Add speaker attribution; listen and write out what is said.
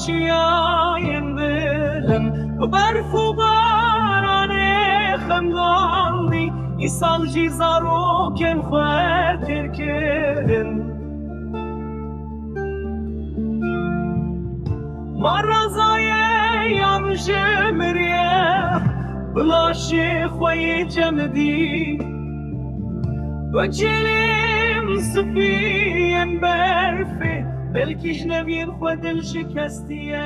Speaker 1: چیاین دلم برف و باران خندانی ایسان جی زاروکن خاطر کردن مرزای یم جمریه بلاشی خوی جمدی بجلیم سپیم برفی بلکیش نویر خود دل شکستیه